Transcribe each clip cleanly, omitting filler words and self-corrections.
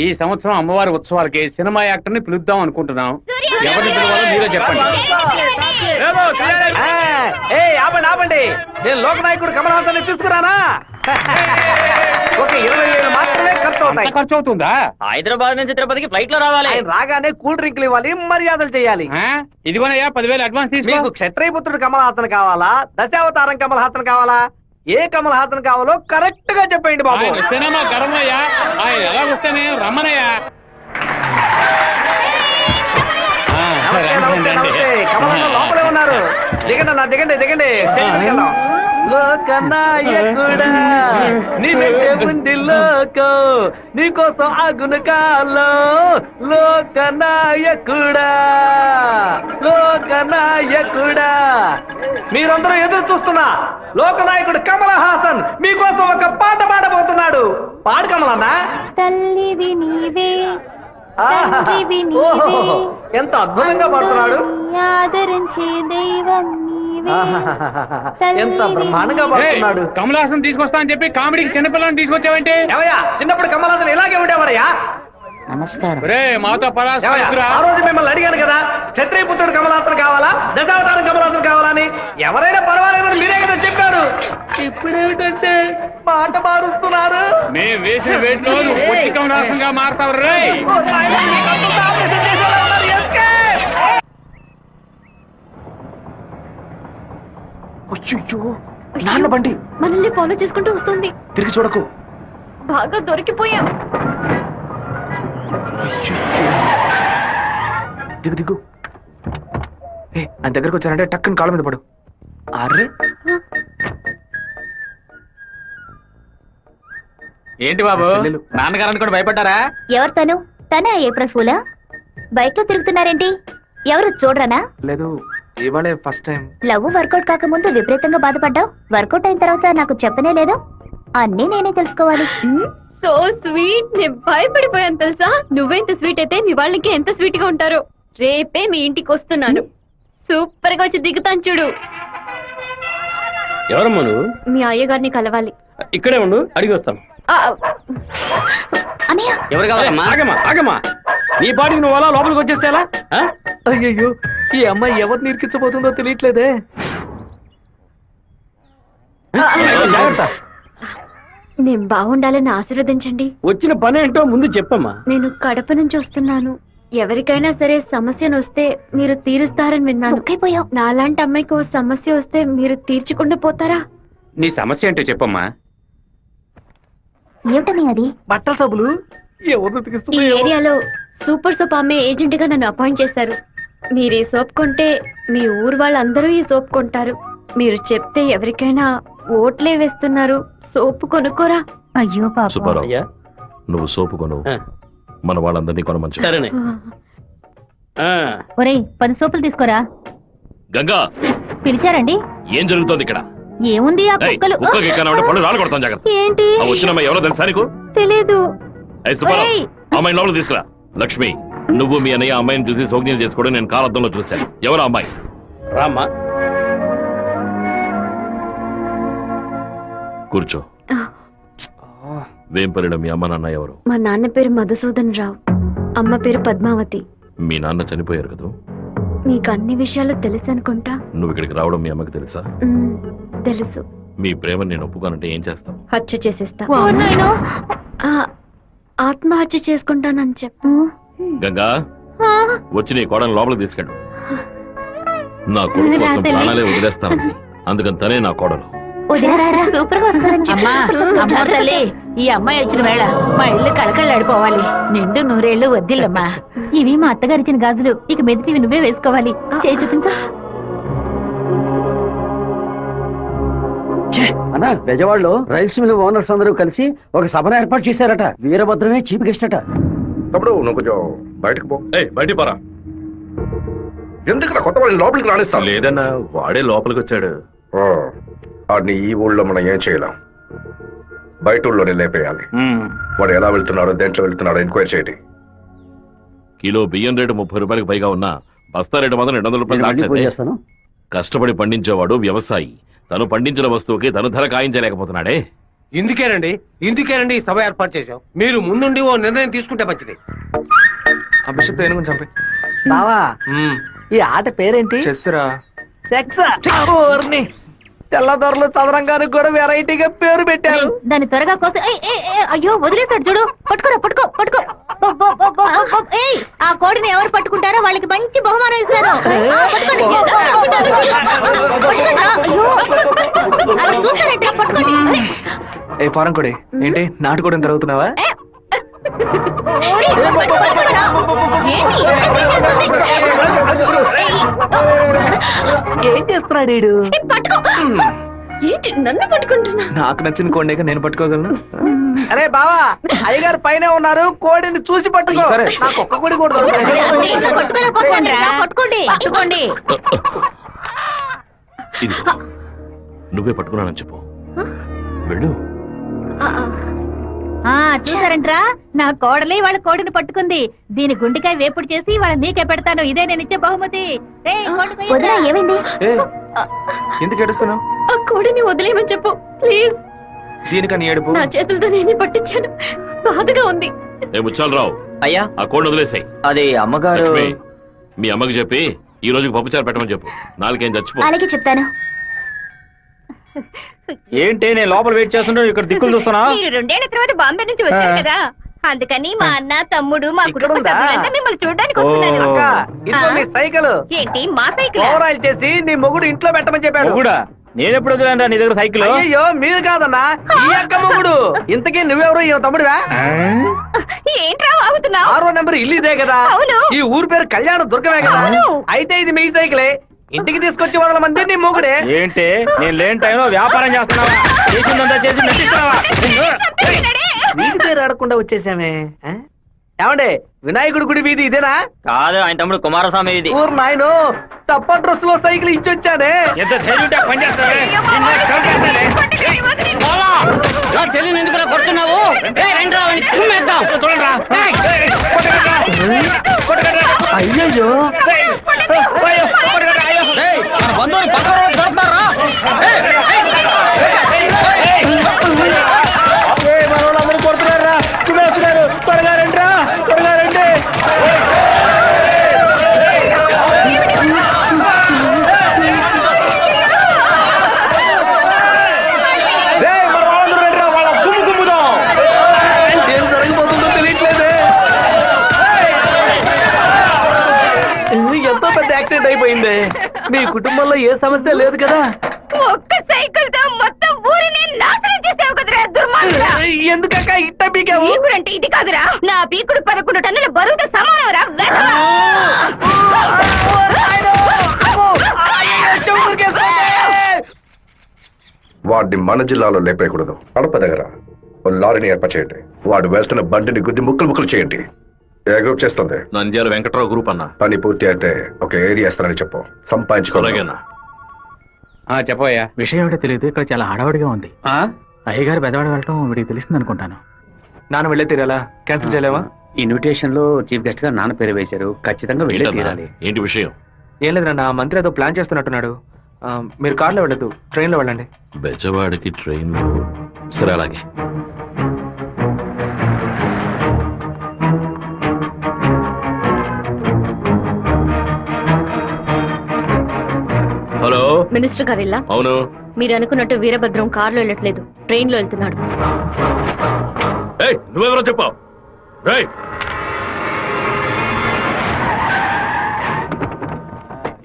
ఈ సంవత్సరం అమ్మవారి ఉత్సవాలకి సినిమా యాక్టర్ ని పిలుద్దాం అనుకుంటున్నాం. ఎవరిని పిలవాలో మీరే చెప్పండి. ఆపండి, నేను లోకనాయకుడు కమల్ హాసన్ తీసుకురానా? ఒక 20,000 మాత్రమే ఖర్చు అవుతుందా? హైదరాబాద్ నుంచి తిరుపతికి ఫ్లైట్ లో రావాలి. ఆయన రాగానే కూల్ డ్రింక్లు ఇవ్వాలి, మర్యాదలు చేయాలి. ఇదిగోనయ్యా 10,000 అడ్వాన్స్ తీసుకో. మీకు క్షత్రియపుత్రుడు కమల్ హాసన్ కావాలా, దశావతారం కమల్ హాసన్ కావాలా? ఏ కమల్ హాసన్ కావాలో కరెక్ట్ గా చెప్పండి బాబు. వస్తేనేమో గర్వయ్యా, ఆయన ఎలా వస్తేనే రమ్మనయ్యా. కమల్ హాసన్ లోపలే ఉన్నారు. దిగండి అన్న, దిగండి దిగండి, స్టేజ్ మీదకి వెళ్దాం. లోకనాయకుడా నీ వెంటే ఉంది లోకం, నీకోసం ఆగును కాలం. లోకనాయకుడా లోకనాయకుడా, మీరందరూ ఎదురు చూస్తున్నా లోకనాయకుడు కమల్ హాసన్ మీకోసం ఒక పాట పాడబోతున్నాడు. పాడు కమలన్నా. తల్లివి నీవే, ఎంత అద్భుతంగా పాడుతున్నాడు. ఆదరించే దైవం నీవే, ఎంత బ్రహ్మాండంగా పాడుతున్నాడు. కమల్ హాసన్ తీసుకొస్తా అని చెప్పి కామెడీకి చిన్నపిల్లని తీసుకొచ్చావంటే? చిన్నప్పుడు కమల్ హాసన్ ఇలాగే ఉండేవాడయ్యా. నమస్కారం. మాతో ఆ రోజు మిమ్మల్ని అడిగాను కదా, క్షత్రియపుత్రుడు కమల్ హాసన్ కావాలా, దశావతారం కమల్ హాసన్ కావాలని. ఎవరైనా పర్వాలేదని మీరే కదా చెప్పారు. ఇప్పుడేమిటంటే పాట మారుస్తున్నారు. మేము వేసిన వేట్లో కమల్ హాసన్ గా మారుతావు రే. నాన్న బండి మనల్ని ఫాలో చేసుకుంటూ వస్తుంది. తిరిగి చూడకు. బాగా దొరికిపోయాం. దిగు దిగు. ఆయన దగ్గరకు వచ్చారంటే టక్కుని కాళ్ళ మీద పడు. అర్రే ఏంటి బాబు, నాన్నగారని కూడా భయపడ్డారా? ఎవరు తను? తనే ఏప్రిల్ ఫూలా? బైక్ లో తిరుగుతున్నారేంటి? ఎవరు చూడరానా? లేదు, ఇవాళే ఫస్ట్ టైం. లవ్ వర్కౌట్ కాకముందు విపరీతంగా బాధపడ్డావు, వర్కౌట్ అయిన తర్వాత నాకు చెప్పనే లేదు. అన్నీ నేనే తెలుసుకోవాలి. సో స్వీట్, నేను భయపడిపోయాను తెలుసా. నువ్వెంత స్వీట్ అయితే మీ వాళ్ళకి ఎంత స్వీట్ గా ఉంటారో. రేపే మీ ఇంటికి వస్తున్నాను, సూపర్ గా వచ్చి దిగుతాను చూడు. ఎవరమ్మా నువ్వు? మీ అయ్యగారిని కలవాలి. ఇక్కడే ఉండు, అడిగి వస్తాను. అన్నయ్య, ఎవరు కావాలమ్మా? ఆగమ్మా ఆగమ్మా, నీ పాటికి నువ్వు అలా లోపలికి వచ్చేస్తే ఎలా? అయ్యయ్యో, ఈ అమ్మాయి ఎవరు నిరికించబోతుందో తెలియట్లేదే. జాగ్రత్త. నేను బాగుండాలని ఆశీర్వదించండి. వచ్చిన పని ఏంటో ముందు చెప్పమ్మా. నేను కడప నుంచి వస్తున్నాను. ఎవరికైనా సరే సమస్యను వస్తే మీరు తీరుస్తారని విన్నాను. నాలాంటి అమ్మాయికి ఓ సమస్య వస్తే మీరు తీర్చకుండా పోతారా? నీ సమస్య ఏంటో చెప్పమ్మా. ఏమిటని అది? బట్టల సబ్బులు ఈ ఏరియాలో సూపర్ సోప్ అమ్మే ఏజెంట్ గా నన్ను అపాయింట్ చేశారు. మీరు ఈ సోప్ కొంటే మీ ఊరు వాళ్ళందరూ ఈ సోప్ కొంటారు. మీరు చెప్తే ఎవరికైనా ఓట్లే వేస్తున్నారు. సోపు కొనుక్కోరా. అయ్యో పాపం. సుబ్బారావు, నువ్వు సోపు కొను, మన వాళ్ళందరినీ కొనమంచు. సరేనే. ఒరేయ్, 10 సోపులు తీసుకోరా. గంగా, పిలిచారండి? ఏం జరుగుతోంది ఇక్కడ? ఏముంది, ఆ కుక్కలు. పళ్ళు రాలు కొడతాం, జాగ్రత్త. ఏంటి? వచ్చినమ్మా ఎవరో తెలుసా నీకు? తెలీదు. సుబ్బారావు, అమ్మాయి లోపల తీసుకురా. లక్ష్మి, నువ్వు మీ అన్నయ్య అమ్మాయిని చూసి సౌజ్ఞలు చేసుకోవడం నేను కాలద్దంలో చూశాను. ఎవరు అమ్మాయి? రామ్మా, కూర్చో. వేంపల్లిలో మీ అమ్మ నాన్న ఎవరు? మా నాన్న పేరు మధుసూదన్ రావు, అమ్మ పేరు పద్మావతి. మీ నాన్న చనిపోయారు కదా? మీకు అన్ని విషయాలు తెలుసు అనుకుంటా. నువ్వు ఇక్కడికి రావడం మీ అమ్మకి తెలుసా? తెలుసు. మీ ప్రేమను నేను ఒప్పుకోనంటే ఏం చేస్తావు? హత్య చేసేస్తా. ఆత్మహత్య చేసుకుంటానని చెప్పు. గంగా, వచ్చి నీ కోడని లోపలికి తీసుకెళ్ళు. నా కొడుకు కోసం ప్రాణాలే వదిలేస్తాను, అందుకని తనే నా కోడలు. సూపర్ గా వస్తారని. ఈ అమ్మాయి వచ్చిన వేళ మా ఇల్లు కలకళ్ళాడిపోవాలి. నిండు 100 ఏళ్ళు వద్దిల్లమ్మా. ఇవి మా అత్తగారిచ్చిన గాజులు, ఇక మెదిటి నువ్వే వేసుకోవాలి. చేయి చూపించా. అన్నా, బెజవాడలో రైస్ మిల్ ఓనర్స్ అందరూ కలిసి ఒక సభను ఏర్పాటు చేశారట. వీరభద్రమే చీఫ్ గెస్ట్ అట. తప్పుడు నువ్వు కొంచెం బయటకు పో. బయట పరా. ఎందుకు కొత్త వాళ్ళని లోపలికి రాణిస్తాం? లేదన్నా, వాడే లోపలికి వచ్చాడు. వాడిని ఈ ఊళ్ళో మనం ఏం చేయలేం, బయట ఊళ్ళోనే లేపేయాలి. వాడు ఎలా వెళ్తున్నాడో, దేంట్లో వెళ్తున్నాడో ఎంక్వైరీ చేయండి. కిలో బియ్యం రేటు 30 రూపాయలకు పైగా ఉన్నా బస్తా రేటు మాత్రం 200 రూపాయలు. కష్టపడి పండించేవాడు వ్యవసాయి. తను పండించిన వస్తువుకి తను ధర కాయించలేకపోతున్నాడే. ఇందుకేనండి ఈ సభ ఏర్పాటు చేశాం. మీరు ముందుండి ఓ నిర్ణయం తీసుకుంటే మంచిది. ఆ బిషప్ ఏనుగుని చంపే బావా ఈ ఆట పేరేంటి? చెస్సురా. సెక్స్. తెల్లదొరలు చదరంగానికి కూడా వెరైటీగా పేరు పెట్టారు. దాన్ని త్వరగా కోసం అయ్యో వదిలేస్తాడు చూడు. పట్టుకోరా పట్టుకో పట్టుకో. ఏయ్, ఆ కోడిని ఎవరు పట్టుకుంటారో వాళ్ళకి మంచి బహుమానం ఇస్తాను. ఆ, పట్టుకోండి. పట్టుకోండి. అయ్యో, అలా చూస్తారంటే పట్టుకోండి. ఏ ఫారం కొడి ఏంటి నాటు కూడా తిరుగుతున్నావా? ఓరి, పట్టుకోరా. ఏంటి? ఏం చేస్తున్నాడు వీడు? పట్టుకో. ఏంటి నన్ను పట్టుకుంటున్నా? నాకు నచ్చిన కోడిగా నేను పట్టుకోగలను. అరే బావా, అయ్యగారు పైన ఉన్నారు, కోడిని చూసి పట్టుకో. సరే. నాకు ఒక్క కోడి కూడా దొరకలేదు. పట్టుకోండి పట్టుకోండి. ఇదిగో, నువ్వే పట్టుకున్నానని చెప్పు. వెళ్ళు. చూసారంట్రా, నా కోడలి వాళ్ళ కోడిని పట్టుకుంది. దీని గుండెకాయ వేపుడు చేసి వాళ్ళ నీకే పెడతాను. ఇదే నేను ఇచ్చే బహుమతి. ఏమైంది? ఏ ఎందుకు ఏడుస్తున్నావు? ఆ కోడిని వదిలేయమని చెప్పు ప్లీజ్. దీనికని ఏడుపు? నా చేతులతో నేనే పట్టించాను, బాధగా ఉంది. ఏ ముచ్చాలరావు, అయ్యా ఆ కోడిని వదిలేసాయి. అది అమ్మగారు. లక్ష్మి, మీ అమ్మకి చెప్పి ఈ రోజుకి పప్పుచారు పెట్టమని చెప్పు. నాలుగేం చచ్చిపో. అలాగే చెప్తాను. ఏంటి నేను లోపల వెయిట్ చేస్తుంటే ఇక్కడ దిక్కులు చూస్తున్నా? మీరు 2 ఏళ్ల తర్వాత బాంబే నుంచి వచ్చారు కదా, అందుకని మా అన్న తమ్ముడు మా ఇక్కడ కుటుంబ ఉందా? సభ్యులంతా మిమ్మల్ని చూడడానికి ఓ. వస్తున్నారు. అక్క, ఇదిగో నీ సైకిల్. ఏంటి మా సైకిల్? ఓవర్ ఆయిల్ చేసి నీ మొగుడు ఇంట్లో పెట్టమని చెప్పాడు. కూడా నేను ఎప్పుడు వదిలేంరా నీ దగ్గర సైకిల్? అయ్యో మీరు కాదన్నా, ఈ అక్క మొగుడు. ఇంతకీ నువ్వెవరు? ఈ తమ్ముడివా? ఏంట్రా ఆగుతున్నావు? 6వ నెంబర్ ఇల్లు ఇదే కదా? అవును. ఈ ఊరు పేరు కళ్యాణ దుర్గమే కదా? అవును. అయితే ఇది మీ సైకిలే. ఇంటికి తీసుకొచ్చి 100 మంది నీ మొగుడే. ఏంటి నేను లేని టైంలో వ్యాపారం చేస్తున్నావా? చేసిందంతా చేసి నటిస్తున్నావా? వీడి పేరు ఆడకుండా వచ్చేసామే. ఆ? ఏమండే, వినాయకుడి గుడి వీధి ఇదేనా? కాదు, ఆయన తమ్ముడు కుమారస్వామి ఇది. ఊరు నాయను, తప్ప డ్రెస్ లో సైకిల్ ఇచ్చొచ్చానే. ఎంత ధైర్యం ఉంటే పని చేస్తావే? నిన్ను చంపేస్తానే. చెల్లిని ఎందుకు కొడుతున్నావు? చూడండిరా. అయ్యయ్యో, మన బంధువులు పక్క దొరుకుతారా? మనోళ్ళందరూ కొడుతున్నారా? వస్తున్నారు, త్వరగా రండి, త్వరగా రండి. ఏం జరగబోతుందో తెలియట్లేదే. ఎంతో పెద్ద యాక్సిడెంట్ అయిపోయింది. మీ కుటుంబంలో ఏ సమస్య లేదు కదా? ఒక్క సైకిల్ తో మొత్తం ఊరిని నాశనం చేసావు కదరా దుర్మార్గుడా. ఎందుకక్క ఇట్ట పీకావు? పీకుడంటే ఇది కాదురా, నా పీకుడు 11 టన్నుల బరువుతో సమానంరా వెధవా. వాడిని మన జిల్లాలో లేపేయకూడదు. కడప దగ్గర ఓ లారీని ఏర్పాటు చేయండి. వాడు వేస్తున్న బండిని గుద్ది ముక్కలు చేయండి. ఏ గ్రూప్ చేస్తుంది? నంద్యాల వెంకట్రావు గ్రూప్ అన్న. పని పూర్తి అయితే ఒక ఏరియా ఇస్తానని చెప్పు. సంపాదించుకోవాలి. అలాగేనా? చెప్పయ్యా. విషయం ఏమిటో తెలియదు, ఇక్కడ చాలా హడావుడిగా ఉంది. అయ్యగారు బెదవాడ వెళ్ళటం వీడికి తెలిసింది అనుకుంటాను. నాన్న వెళ్ళే తీరాలా? క్యాన్సిల్ చేయలేవా? ఇన్విటేషన్ లో చీఫ్ గెస్ట్ గా నాన్న పేరు వేశారు. ఖచ్చితంగా వెళ్ళే ఏంటన్నా? తీరాలి. ఏంటి విషయం? ఏం లేదు నాన్న, మంత్రి ఏదో ప్లాన్ చేస్తున్నట్టున్నాడు. మీరు కార్లో వెళ్ళదు, ట్రైన్లో వెళ్ళండి. బెజవాడికి ట్రైన్. సరే అలాగే. హలో, మినిస్టర్ గారిల్లా? అవును. మీరు అనుకున్నట్టు వీరభద్రం కారులో వెళ్ళట్లేదు, ట్రైన్ లో వెళ్తున్నాడు. ఏయ్, నువ్వెవరో చెప్పావు?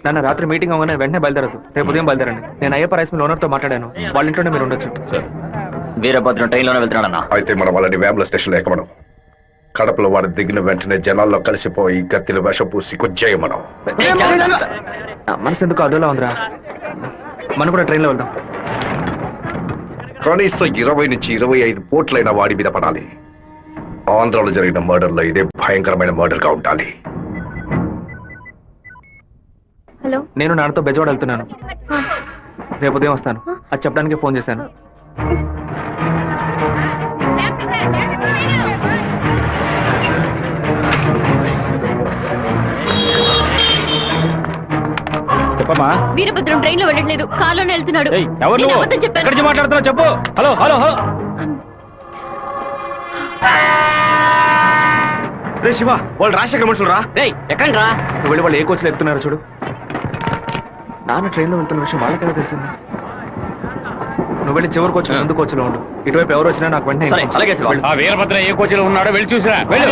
నాన్న రాత్రి మీటింగ్ అవగానే వెంటనే బయలుదేరదు, రేపు ఉదయం బయలుదేరండి. నేను అయ్యప్ప రైస్ మిల్ ఓనర్ తో మాట్లాడాను, వాళ్ళ ఇంట్లోనే మీరు ఉండొచ్చు. సరే. వీరభద్రం ట్రైన్లోనే వెళ్తున్నాడన్నా. అయితే మనం వాళ్ళని వేముల స్టేషన్ ఎక్కమనం. కడపలో వాడు దిగిన వెంటనే జనాల్లో కలిసిపోయి గత్తిని వేషం పూసి కొచ్చేయమనం. మనసు ఎందుకు అదోలా ఉందిరా, మనం కూడా ట్రైన్లో వెళ్దాం. కనీసం 20 నుంచి 25 పోట్లైన వాడి మీద పడాలి. ఆంధ్రాలో జరిగిన మర్డర్ లో ఇదే భయంకరమైన మర్డర్ గా ఉండాలి. హలో, నేను నాన్నతో బెజవాడ వెళ్తున్నాను, రేపు ఉదయం వస్తాను. అది చెప్పడానికి ఫోన్ చేశాను. చెప్పమ్మా. వీరభద్రం ట్రైన్ లో వెళ్ళట్లేదు, కారులోనే వెళ్తున్నాడు. ఎవరు నేను నువ్వు? అబద్ధం చెప్పాను. ఎక్కడి నుంచి మాట్లాడుతున్నావు చెప్పు. Hello hello hello. రే శివ, వాళ్ళు రాజశేఖర మనుషులు రా. ఎక్కండి రా. నువ్వు వెళ్ళి వాళ్ళు ఏ కోచ్లో ఎక్కుతున్నారో చూడు. నాన్న ట్రైన్లో వెళ్తున్న విషయం వాళ్ళకెలా తెలిసింది? నువ్వు వెళ్ళి చివరి కోచ్ ముందు కోచ్లో ఉండు. ఇటువైపు ఎవరు వచ్చినా నాకు వెంటనే అలాగే శివ. ఆ వీరభద్ర ఏ కోచ్లో ఉన్నాడో వెళ్ళి చూసిరా. వెళ్ళు.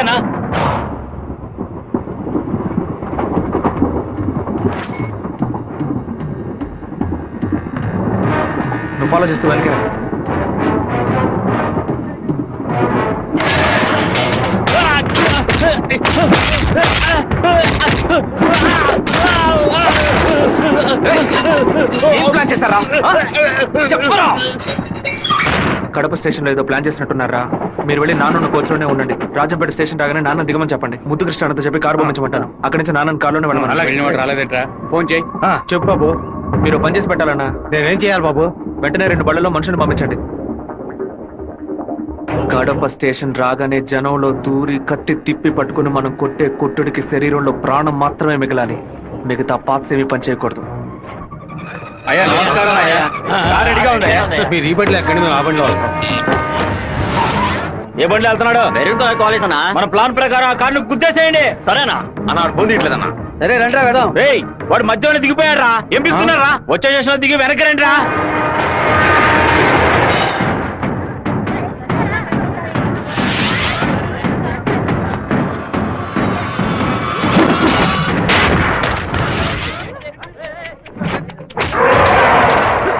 నువ్వు ఫాలో చేస్తూ వెనక ప్లాన్ చేస్తారా? కడప స్టేషన్ లో ఏదో ప్లాన్ చేసినట్టున్నారా? మీరు వెళ్ళి నాన్న కోచ్లోనే ఉండండి. రాజంపేట స్టేషన్ రాగానే నాన్న దిగమని చెప్పండి. ముద్దు కృష్ణ అంతా చెప్పి కారు పంపించమంటాను. అక్కడి నుంచి నాన్న కారులోనే అలా వెళ్ళిన వాడు వెళ్ళమని. రాలేదేట్రా? ఫోన్ చేయి. చెప్పు బాబు. మీరు పని చేసి పెట్టాలన్నా. నేనేం చేయాలి బాబు? వెంటనే 2 బళ్ళలో మనుషులు పంపించండి. కడప స్టేషన్ రాగానే జనంలో దూరి కత్తి తిప్పి పట్టుకుని మనం కొట్టే కొట్టుడికి శరీరంలో ప్రాణం మాత్రమే మిగలాలి. మిగతా పార్ట్స్ ఏమీ పని చేయకూడదు. అయ్యా నమస్కారం అయ్యా. కారు రెడీగా ఉందయ్యా. మీరు ఈ బండిలో ఎక్కండి, మేము ఆ బండిలో వస్తాం. ఏ బండిలో వెళ్తున్నాడు? కాలేజ్ అన్నా. మన ప్లాన్ ప్రకారం ఆ కార్ను గుద్దేసేయండి. సరేనా అన్న ఫోన్ తీయట్లేదన్నా. సరే రండిరా వెళ్దాం. రేయ్, వాడు మధ్యలో దిగిపోయాడు రా. ఏం పిలుస్తున్నారా? వచ్చే స్టేషన్ దిగి వెనక్కి రండి రా.